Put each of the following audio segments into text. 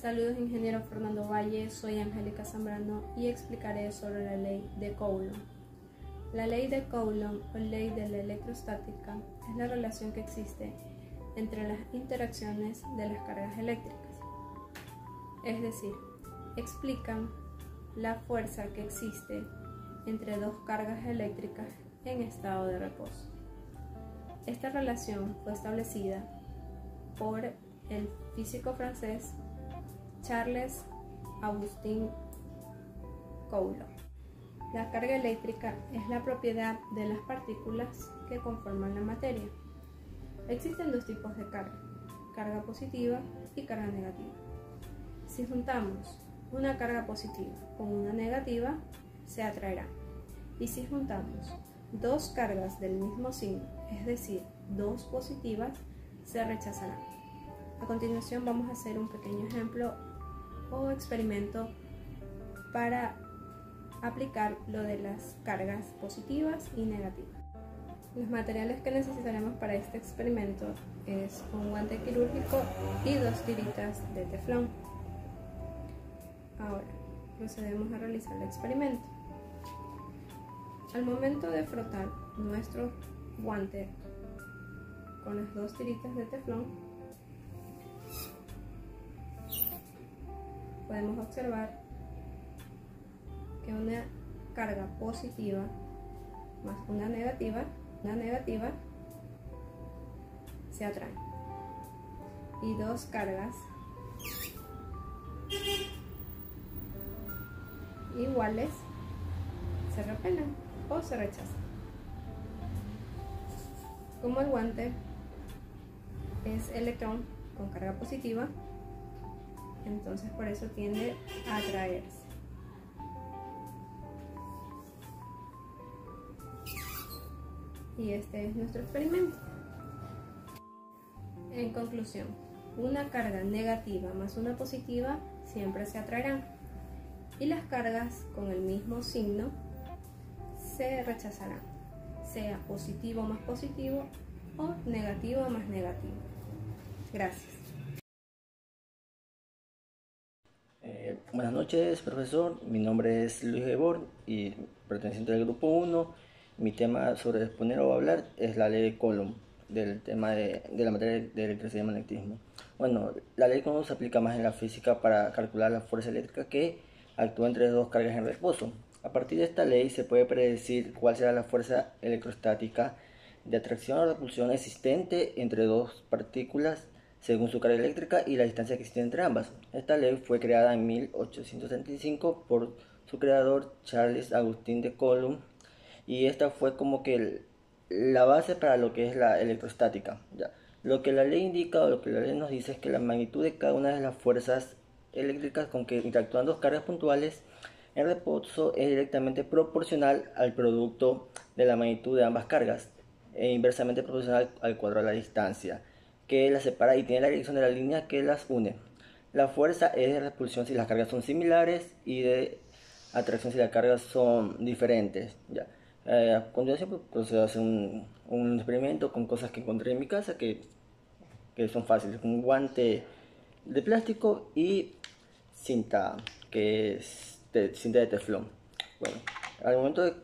Saludos, ingeniero Fernando Valle, soy Angélica Zambrano y explicaré sobre la ley de Coulomb. La ley de Coulomb o ley de la electrostática es la relación que existe entre las interacciones de las cargas eléctricas. Es decir, explican la fuerza que existe entre dos cargas eléctricas en estado de reposo. Esta relación fue establecida por el físico francés Charles-Augustin Coulomb. La carga eléctrica es la propiedad de las partículas que conforman la materia. Existen dos tipos de carga, carga positiva y carga negativa. Si juntamos una carga positiva con una negativa, se atraerá. Y si juntamos dos cargas del mismo signo, es decir, dos positivas, se rechazarán. A continuación vamos a hacer un pequeño ejemplo o experimento para aplicar lo de las cargas positivas y negativas. Los materiales que necesitaremos para este experimento es un guante quirúrgico y 2 tiritas de teflón. Ahora procedemos a realizar el experimento. Al momento de frotar nuestro guante con las 2 tiritas de teflón, podemos observar que una carga positiva más una negativa se atraen y dos cargas iguales se repelan o se rechazan. Como el guante es electrón con carga positiva, entonces por eso tiende a atraerse. Y este es nuestro experimento. En conclusión, una carga negativa más una positiva siempre se atraerán y las cargas con el mismo signo se rechazarán, sea positivo más positivo o negativo más negativo. Gracias. Buenas noches, profesor. Mi nombre es Luis Gebor y perteneciente al grupo 1. Mi tema sobre exponer o hablar es la ley de Coulomb, del tema de la materia de electricidad y magnetismo. Bueno, la ley de Coulomb se aplica más en la física para calcular la fuerza eléctrica que actúa entre dos cargas en reposo. A partir de esta ley se puede predecir cuál será la fuerza electrostática de atracción o repulsión existente entre dos partículas según su carga eléctrica y la distancia que existe entre ambas. Esta ley fue creada en 1835 por su creador Charles-Augustin de Coulomb y esta fue como que la base para lo que es la electrostática. ¿Ya? Lo que la ley indica o lo que la ley nos dice es que la magnitud de cada una de las fuerzas eléctricas con que interactúan dos cargas puntuales en reposo es directamente proporcional al producto de la magnitud de ambas cargas e inversamente proporcional al cuadrado de la distancia que las separa y tiene la dirección de la línea que las une. La fuerza es de repulsión si las cargas son similares y de atracción si las cargas son diferentes. ¿Ya? A continuación procedo a hacer un experimento con cosas que encontré en mi casa que son fáciles. Un guante de plástico y cinta, que es cinta de teflón. Bueno, al momento de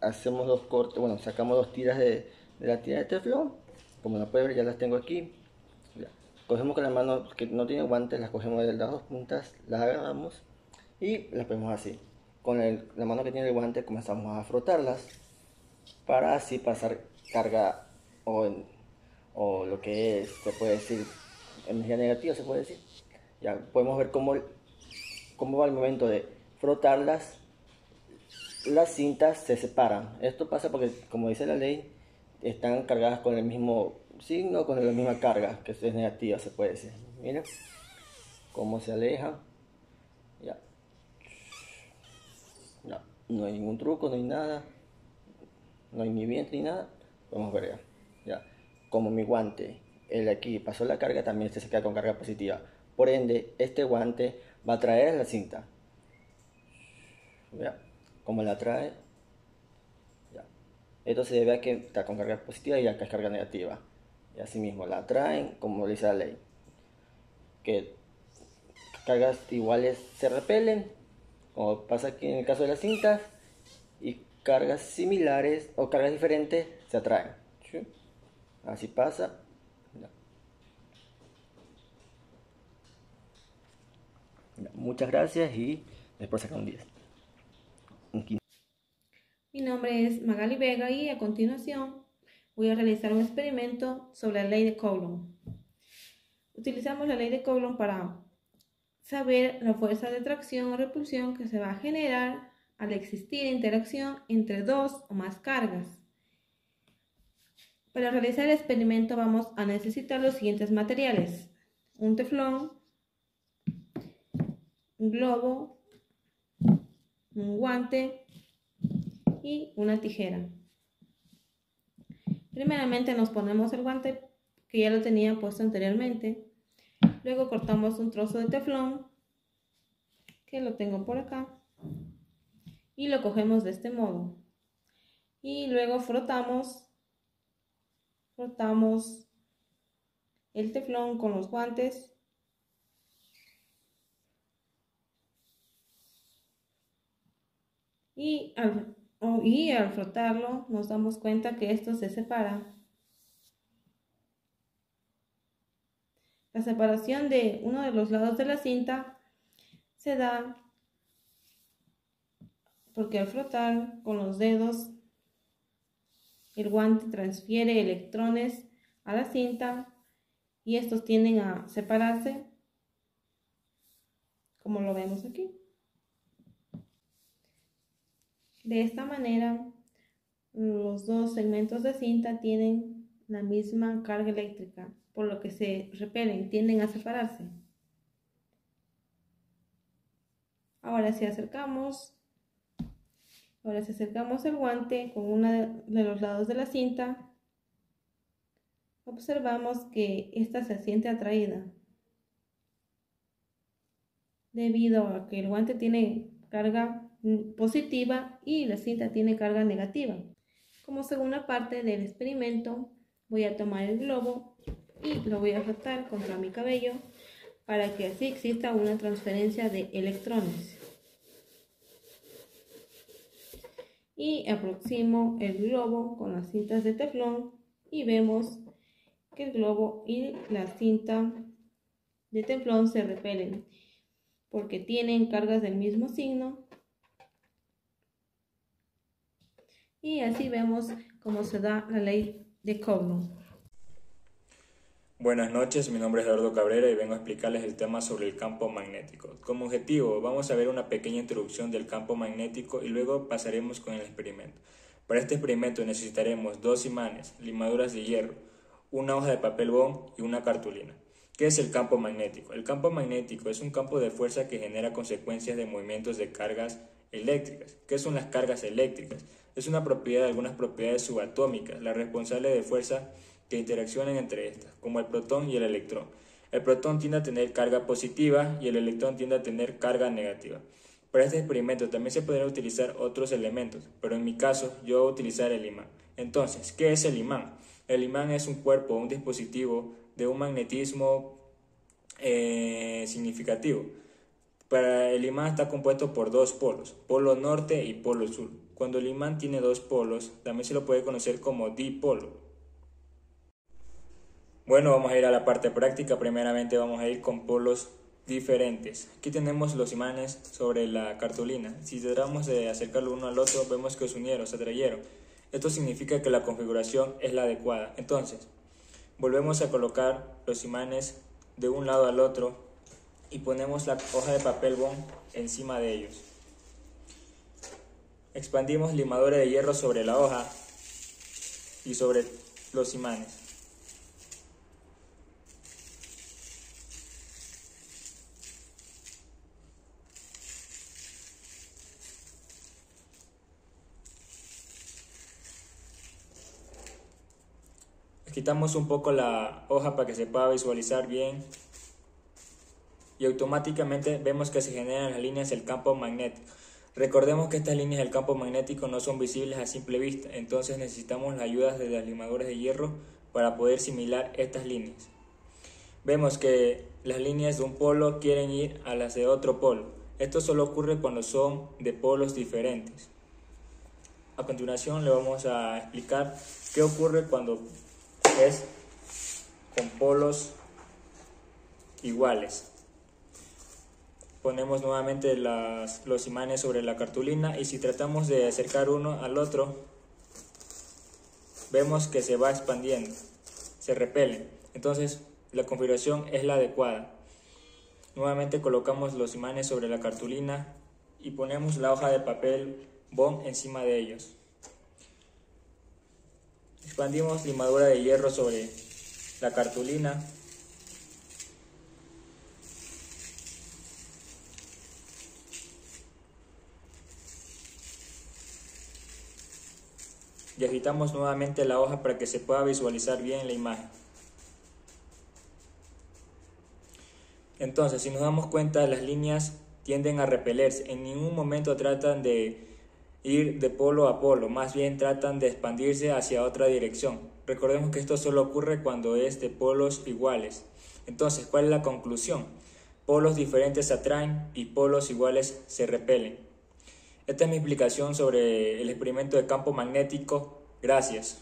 hacemos dos cortes, bueno, sacamos 2 tiras de la tira de teflón. Como lo pueden ver, ya las tengo aquí. Ya. Cogemos con la mano que no tiene guantes, las cogemos de las 2 puntas, las agarramos y las ponemos así. Con la mano que tiene el guante comenzamos a frotarlas para así pasar carga o lo que es, se puede decir, energía negativa, se puede decir. Ya podemos ver cómo va el momento de frotarlas, las cintas se separan. Esto pasa porque, como dice la ley, están cargadas con el mismo signo, con la misma carga, que es negativa, se puede decir. Miren cómo se aleja. Ya. No hay ningún truco, no hay nada, no hay ni viento ni nada. Podemos ver ya. Como mi guante, el de aquí pasó la carga, también este se queda con carga positiva. Por ende, este guante va a traer la cinta. ¿Ya? Como la trae. Ya. Esto se debe a que está con carga positiva y acá es carga negativa. Y así mismo la traen, como dice la ley. Que cargas iguales se repelen, como pasa aquí en el caso de las cintas, y cargas similares o cargas diferentes se atraen. ¿Sí? Así pasa. Muchas gracias y después sacar un 10. Mi nombre es Magali Vega y a continuación voy a realizar un experimento sobre la ley de Coulomb. Utilizamos la ley de Coulomb para saber la fuerza de atracción o repulsión que se va a generar al existir interacción entre dos o más cargas. Para realizar el experimento vamos a necesitar los siguientes materiales: un teflón, un globo, un guante y una tijera. Primeramente nos ponemos el guante, que ya lo tenía puesto anteriormente. Luego cortamos un trozo de teflón, que lo tengo por acá, y lo cogemos de este modo. Y luego frotamos el teflón con los guantes. Y al frotarlo nos damos cuenta que esto se separa. La separación de uno de los lados de la cinta se da porque al frotar con los dedos el guante transfiere electrones a la cinta y estos tienden a separarse, como lo vemos aquí. De esta manera, los dos segmentos de cinta tienen la misma carga eléctrica, por lo que se repelen, tienden a separarse. Ahora si acercamos el guante con uno de los lados de la cinta, observamos que ésta se siente atraída, debido a que el guante tiene carga positiva y la cinta tiene carga negativa. Como segunda parte del experimento, voy a tomar el globo y lo voy a frotar contra mi cabello para que así exista una transferencia de electrones. Y aproximo el globo con las cintas de teflón y vemos que el globo y la cinta de teflón se repelen porque tienen cargas del mismo signo. Y así vemos cómo se da la ley de Coulomb. Buenas noches, mi nombre es Eduardo Cabrera y vengo a explicarles el tema sobre el campo magnético. Como objetivo, vamos a ver una pequeña introducción del campo magnético y luego pasaremos con el experimento. Para este experimento necesitaremos 2 imanes, limaduras de hierro, una hoja de papel bond y una cartulina. ¿Qué es el campo magnético? El campo magnético es un campo de fuerza que genera consecuencias de movimientos de cargas eléctricas. ¿Qué son las cargas eléctricas? Es una propiedad de algunas propiedades subatómicas, la responsable de fuerza que interaccionan entre estas, como el protón y el electrón. El protón tiende a tener carga positiva y el electrón tiende a tener carga negativa. Para este experimento también se podrían utilizar otros elementos, pero en mi caso yo voy a utilizar el imán. Entonces, ¿qué es el imán? El imán es un cuerpo, un dispositivo de un magnetismo significativo. Para el imán está compuesto por 2 polos, polo norte y polo sur. Cuando el imán tiene 2 polos, también se lo puede conocer como dipolo. Bueno, vamos a ir a la parte práctica. Primeramente vamos a ir con polos diferentes. Aquí tenemos los imanes sobre la cartulina. Si tratamos de acercarlo uno al otro, vemos que se unieron, se atrayeron. Esto significa que la configuración es la adecuada. Entonces, volvemos a colocar los imanes de un lado al otro y ponemos la hoja de papel bond encima de ellos. Expandimos limadura de hierro sobre la hoja y sobre los imanes. Quitamos un poco la hoja para que se pueda visualizar bien y automáticamente vemos que se generan las líneas del campo magnético. Recordemos que estas líneas del campo magnético no son visibles a simple vista, entonces necesitamos la ayuda de las limaduras de hierro para poder similar estas líneas. vemos que las líneas de un polo quieren ir a las de otro polo. Esto solo ocurre cuando son de polos diferentes. A continuación le vamos a explicar qué ocurre cuando es con polos iguales. Ponemos nuevamente los imanes sobre la cartulina y si tratamos de acercar uno al otro, vemos que se va expandiendo, se repelen. Entonces la configuración es la adecuada. Nuevamente colocamos los imanes sobre la cartulina y ponemos la hoja de papel bond encima de ellos. Expandimos limadura de hierro sobre la cartulina. Y agitamos nuevamente la hoja para que se pueda visualizar bien la imagen. Entonces, si nos damos cuenta, las líneas tienden a repelerse. En ningún momento tratan de ir de polo a polo, más bien tratan de expandirse hacia otra dirección. Recordemos que esto solo ocurre cuando es de polos iguales. Entonces, ¿cuál es la conclusión? Polos diferentes se atraen y polos iguales se repelen. Esta es mi explicación sobre el experimento de campo magnético. Gracias.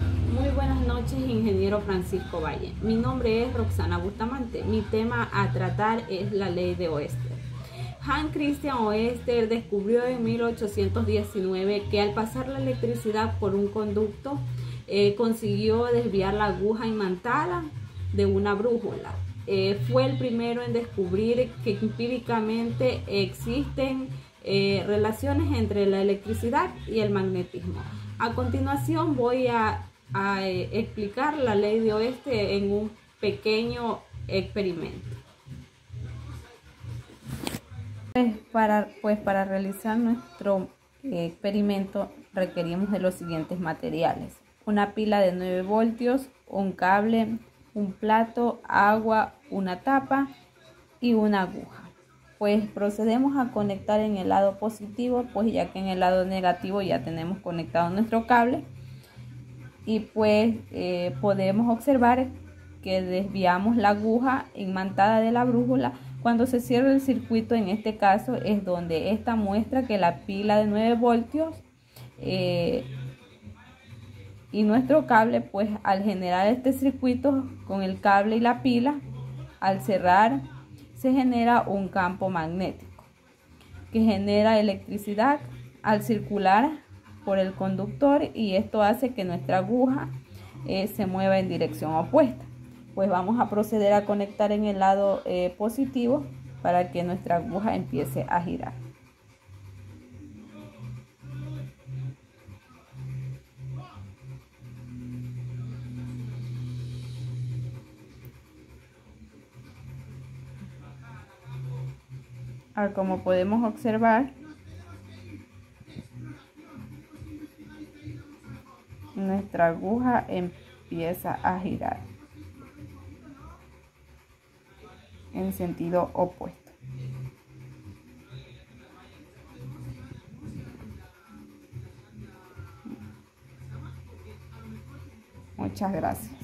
Muy buenas noches, ingeniero Francisco Valle. Mi nombre es Roxana Bustamante. Mi tema a tratar es la ley de Oester. Hans Christian Oester descubrió en 1819 que al pasar la electricidad por un conducto, consiguió desviar la aguja imantada de una brújula. Fue el primero en descubrir que empíricamente existen relaciones entre la electricidad y el magnetismo. A continuación voy a explicar la ley de Oester en un pequeño experimento. Para realizar nuestro experimento requerimos de los siguientes materiales: una pila de 9 voltios, un cable, un plato, agua, una tapa y una aguja. Pues procedemos a conectar en el lado positivo, pues ya que en el lado negativo ya tenemos conectado nuestro cable, y pues podemos observar que desviamos la aguja imantada de la brújula. Cuando se cierra el circuito, en este caso, es donde esta muestra que la pila de 9 voltios y nuestro cable, pues al generar este circuito con el cable y la pila, al cerrar se genera un campo magnético que genera electricidad al circular por el conductor, y esto hace que nuestra aguja se mueva en dirección opuesta. Pues vamos a proceder a conectar en el lado positivo para que nuestra aguja empiece a girar. Como podemos observar, nuestra aguja empieza a girar en sentido opuesto. Muchas gracias.